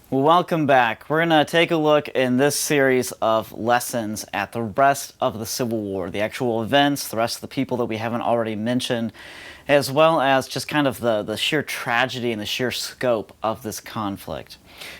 Welcome back. We're going to take a look in this series of lessons at the rest of the Civil War, the actual events, the rest of the people that we haven't already mentioned, as well as just kind of the sheer tragedy and the sheer scope of this conflict.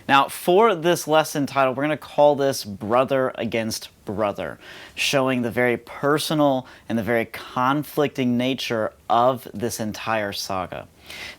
Now, for this lesson title, we're going to call this Brother Against Brother, showing the very personal and the very conflicting nature of this entire saga.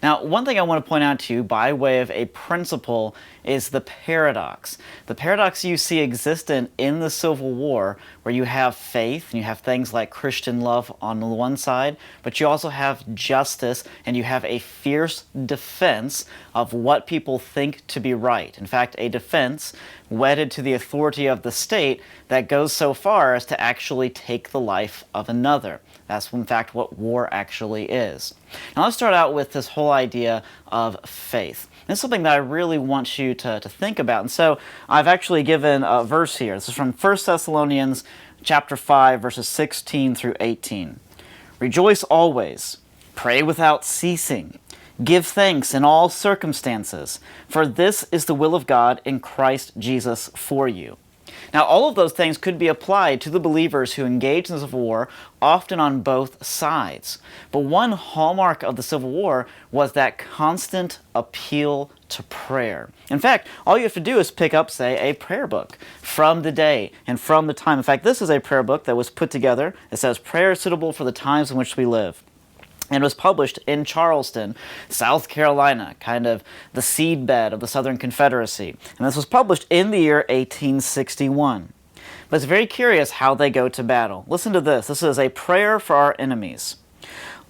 Now, one thing I want to point out to you by way of a principle is the paradox. The paradox you see existent in the Civil War, where you have faith and you have things like Christian love on the one side, but you also have justice and you have a fierce defense of what people think to be right. In fact, a defense wedded to the authority of the state that goes so far as to actually take the life of another. That's, in fact, what war actually is. Now, let's start out with this whole idea of faith. This is something that I really want you to think about. And so I've actually given a verse here. This is from 1 Thessalonians chapter 5, verses 16 through 18. Rejoice always, pray without ceasing, give thanks in all circumstances, for this is the will of God in Christ Jesus for you. Now, all of those things could be applied to the believers who engaged in the Civil War, often on both sides. But one hallmark of the Civil War was that constant appeal to prayer. In fact, all you have to do is pick up, say, a prayer book from the day and from the time. In fact, this is a prayer book that was put together. It says, "Prayer suitable for the times in which we live." And it was published in Charleston, South Carolina, kind of the seedbed of the Southern Confederacy. And this was published in the year 1861. But it's very curious how they go to battle. Listen to this. This is a prayer for our enemies.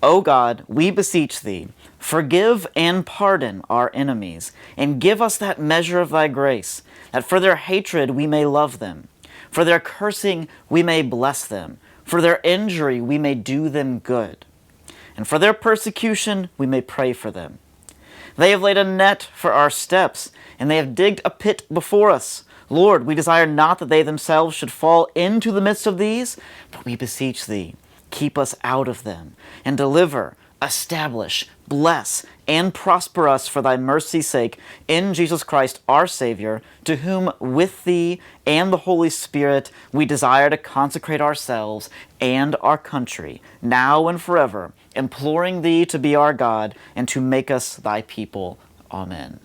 O God, we beseech thee, forgive and pardon our enemies, and give us that measure of thy grace, that for their hatred we may love them, for their cursing we may bless them, for their injury we may do them good, and for their persecution we may pray for them. They have laid a net for our steps, and they have digged a pit before us. Lord, we desire not that they themselves should fall into the midst of these, but we beseech thee, keep us out of them, and deliver, establish, bless, and prosper us for thy mercy's sake, in Jesus Christ our Savior, to whom with thee and the Holy Spirit we desire to consecrate ourselves and our country, now and forever, imploring thee to be our God and to make us thy people. Amen.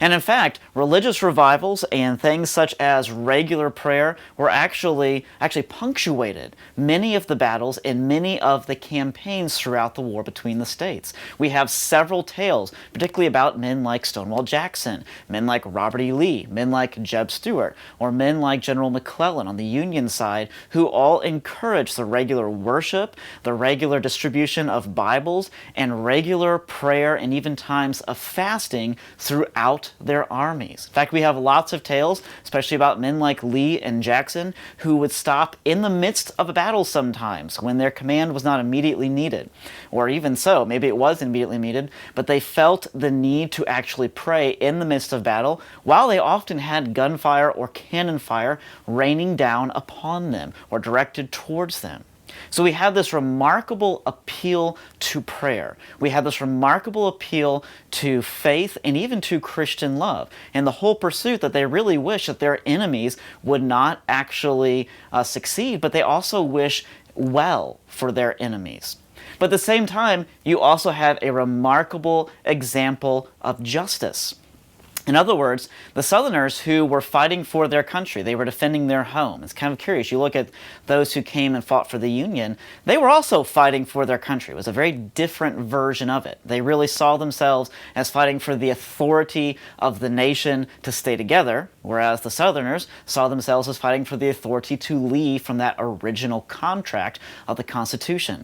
And in fact, religious revivals and things such as regular prayer were actually punctuated many of the battles and many of the campaigns throughout the war between the states. We have several tales, particularly about men like Stonewall Jackson, men like Robert E. Lee, men like Jeb Stuart, or men like General McClellan on the Union side, who all encouraged the regular worship, the regular distribution of Bibles, and regular prayer and even times of fasting throughout their armies. In fact, we have lots of tales, especially about men like Lee and Jackson, who would stop in the midst of a battle sometimes when their command was not immediately needed. Or even so, maybe it was immediately needed, but they felt the need to actually pray in the midst of battle, while they often had gunfire or cannon fire raining down upon them or directed towards them. So we have this remarkable appeal to prayer. We have this remarkable appeal to faith and even to Christian love, and the whole pursuit that they really wish that their enemies would not actually succeed, but they also wish well for their enemies. But at the same time, you also have a remarkable example of justice. In other words, the Southerners who were fighting for their country, they were defending their home. It's kind of curious. You look at those who came and fought for the Union, they were also fighting for their country. It was a very different version of it. They really saw themselves as fighting for the authority of the nation to stay together, whereas the Southerners saw themselves as fighting for the authority to leave from that original contract of the Constitution.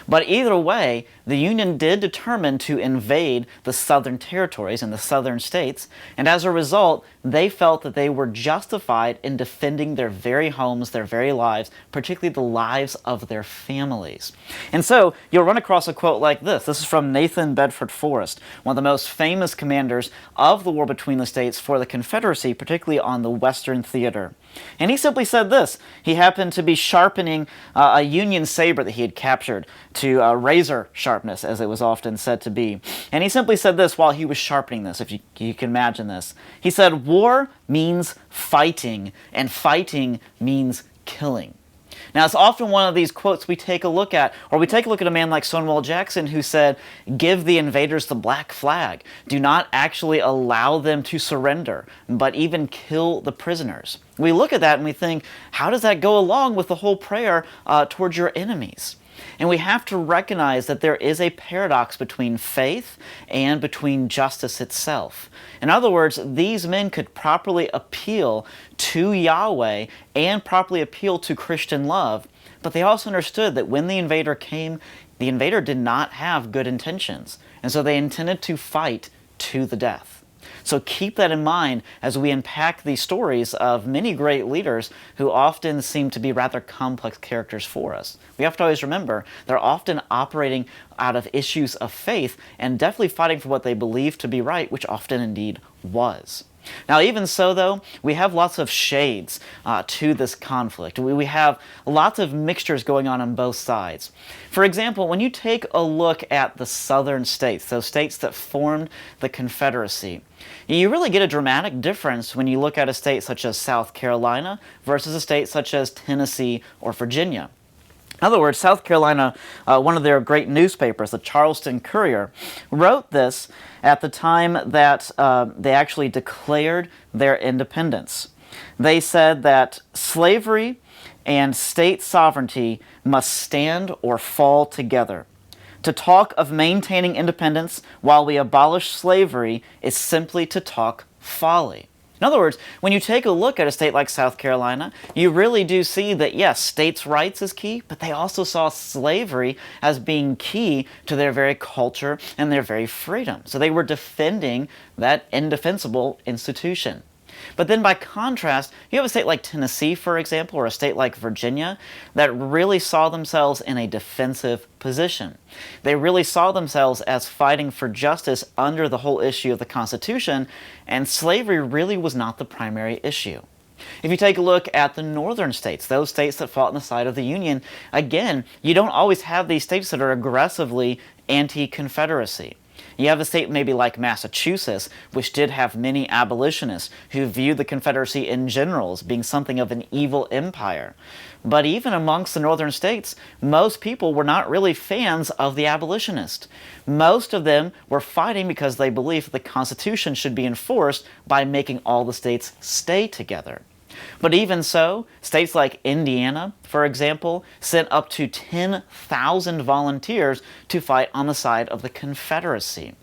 But either way, the Union did determine to invade the southern territories and the southern states, and as a result, they felt that they were justified in defending their very homes, their very lives, particularly the lives of their families. And so, you'll run across a quote like this. This is from Nathan Bedford Forrest, one of the most famous commanders of the war between the states for the Confederacy, particularly on the Western Theater. And he simply said this. He happened to be sharpening a Union saber that he had captured to razor sharpness, as it was often said to be. And he simply said this while he was sharpening this, if you can imagine this. He said, "War means fighting, and fighting means killing." Now, it's often one of these quotes we take a look at, or we take a look at a man like Stonewall Jackson who said, "Give the invaders the black flag. Do not actually allow them to surrender, but even kill the prisoners." We look at that and we think, how does that go along with the whole prayer towards your enemies? And we have to recognize that there is a paradox between faith and between justice itself. In other words, these men could properly appeal to Yahweh and properly appeal to Christian love, but they also understood that when the invader came, the invader did not have good intentions, and so they intended to fight to the death. So keep that in mind as we unpack these stories of many great leaders who often seem to be rather complex characters for us. We have to always remember they're often operating out of issues of faith and definitely fighting for what they believe to be right, which often indeed was. Now, even so, though, we have lots of shades to this conflict. We have lots of mixtures going on both sides. For example, when you take a look at the southern states, those states that formed the Confederacy, you really get a dramatic difference when you look at a state such as South Carolina versus a state such as Tennessee or Virginia. In other words, South Carolina, one of their great newspapers, the Charleston Courier, wrote this at the time that they actually declared their independence. They said that slavery and state sovereignty must stand or fall together. To talk of maintaining independence while we abolish slavery is simply to talk folly. In other words, when you take a look at a state like South Carolina, you really do see that, yes, states' rights is key, but they also saw slavery as being key to their very culture and their very freedom. So they were defending that indefensible institution. But then by contrast, you have a state like Tennessee, for example, or a state like Virginia that really saw themselves in a defensive position. They really saw themselves as fighting for justice under the whole issue of the Constitution, and slavery really was not the primary issue. If you take a look at the northern states, those states that fought on the side of the Union, again, you don't always have these states that are aggressively anti-Confederacy. You have a state maybe like Massachusetts, which did have many abolitionists who viewed the Confederacy in general as being something of an evil empire. But even amongst the northern states, most people were not really fans of the abolitionists. Most of them were fighting because they believed the Constitution should be enforced by making all the states stay together. But even so, states like Indiana, for example, sent up to 10,000 volunteers to fight on the side of the Confederacy.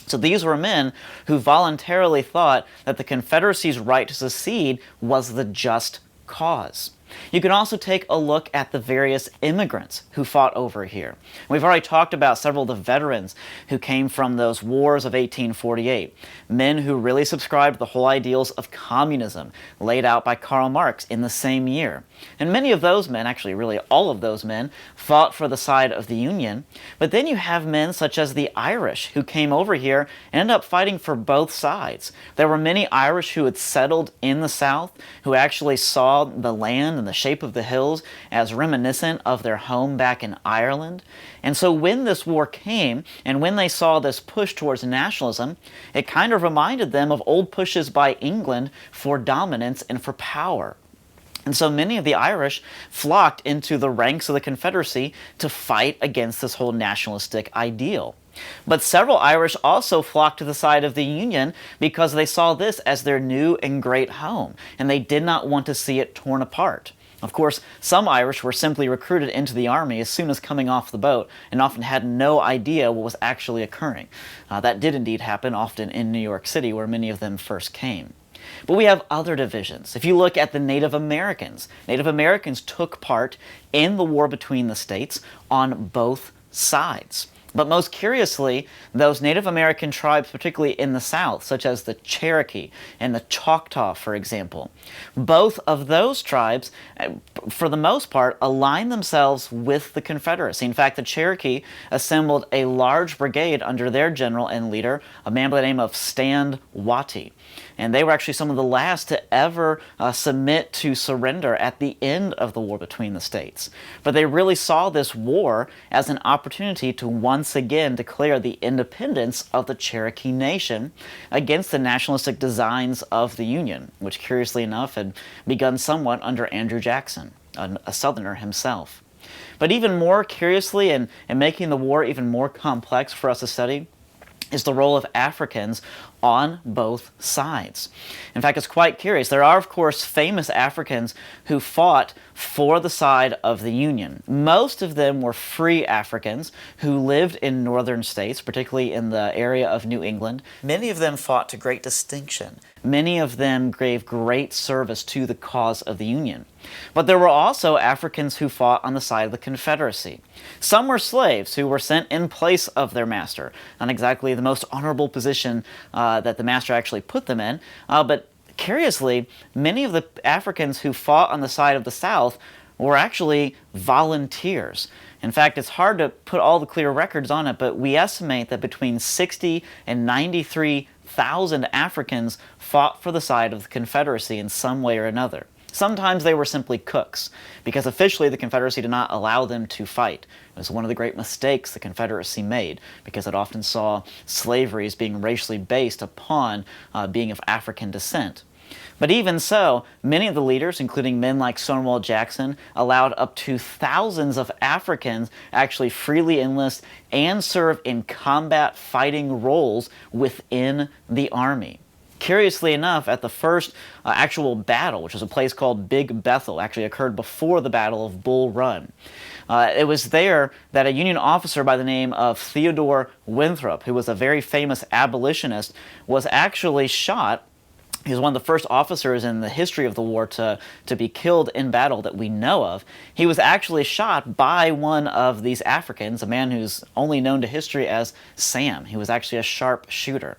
So these were men who voluntarily thought that the Confederacy's right to secede was the just cause. You can also take a look at the various immigrants who fought over here. We've already talked about several of the veterans who came from those wars of 1848, men who really subscribed to the whole ideals of communism laid out by Karl Marx in the same year. And many of those men, actually really all of those men, fought for the side of the Union. But then you have men such as the Irish who came over here and ended up fighting for both sides. There were many Irish who had settled in the South who actually saw the land and the shape of the hills as reminiscent of their home back in Ireland. And so when this war came, and when they saw this push towards nationalism, it kind of reminded them of old pushes by England for dominance and for power. And so many of the Irish flocked into the ranks of the Confederacy to fight against this whole nationalistic ideal. But several Irish also flocked to the side of the Union because they saw this as their new and great home, and they did not want to see it torn apart. Of course, some Irish were simply recruited into the army as soon as coming off the boat and often had no idea what was actually occurring. That did indeed happen often in New York City, where many of them first came. But we have other divisions. If you look at the Native Americans took part in the war between the states on both sides. But most curiously, those Native American tribes, particularly in the South, such as the Cherokee and the Choctaw, for example, both of those tribes, for the most part, aligned themselves with the Confederacy. In fact, the Cherokee assembled a large brigade under their general and leader, a man by the name of Stand Watie. And they were actually some of the last to ever submit to surrender at the end of the war between the states. But they really saw this war as an opportunity to once again declare the independence of the Cherokee Nation against the nationalistic designs of the Union, which curiously enough had begun somewhat under Andrew Jackson, a Southerner himself. But even more curiously, and making the war even more complex for us to study, is the role of Africans on both sides. In fact, it's quite curious. There are, of course, famous Africans who fought for the side of the Union. Most of them were free Africans who lived in northern states, particularly in the area of New England. Many of them fought to great distinction. Many of them gave great service to the cause of the Union. But there were also Africans who fought on the side of the Confederacy. Some were slaves who were sent in place of their master, not exactly the most honorable position that the master actually put them in, but curiously, many of the Africans who fought on the side of the South were actually volunteers. In fact, it's hard to put all the clear records on it, but we estimate that between 60 and 93,000 Africans fought for the side of the Confederacy in some way or another. Sometimes they were simply cooks, because officially the Confederacy did not allow them to fight. It was one of the great mistakes the Confederacy made, because it often saw slavery as being racially based upon being of African descent. But even so, many of the leaders, including men like Stonewall Jackson, allowed up to thousands of Africans actually freely enlist and serve in combat fighting roles within the Army. Curiously enough, at the first actual battle, which was a place called Big Bethel, actually occurred before the Battle of Bull Run. It was there that a Union officer by the name of Theodore Winthrop, who was a very famous abolitionist, was actually shot. He was one of the first officers in the history of the war to be killed in battle that we know of. He was actually shot by one of these Africans, a man who's only known to history as Sam. He was actually a sharp shooter.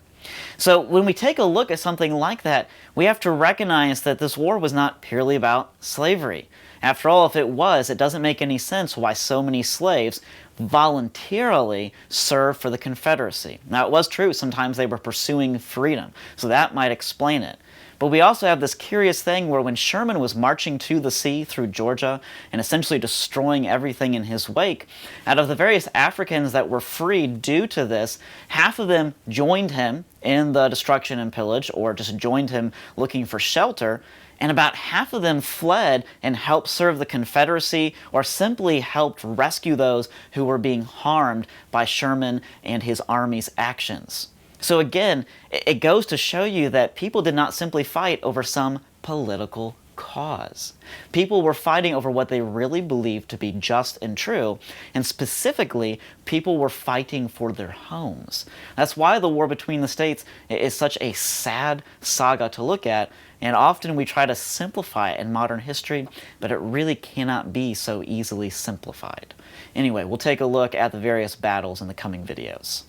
So when we take a look at something like that, we have to recognize that this war was not purely about slavery. After all, if it was, it doesn't make any sense why so many slaves voluntarily served for the Confederacy. Now, it was true, sometimes they were pursuing freedom, so that might explain it. But we also have this curious thing where when Sherman was marching to the sea through Georgia and essentially destroying everything in his wake, out of the various Africans that were freed due to this, half of them joined him in the destruction and pillage, or just joined him looking for shelter, and about half of them fled and helped serve the Confederacy, or simply helped rescue those who were being harmed by Sherman and his army's actions. So again, it goes to show you that people did not simply fight over some political cause. People were fighting over what they really believed to be just and true, and specifically, people were fighting for their homes. That's why the war between the states is such a sad saga to look at, and often we try to simplify it in modern history, but it really cannot be so easily simplified. Anyway, we'll take a look at the various battles in the coming videos.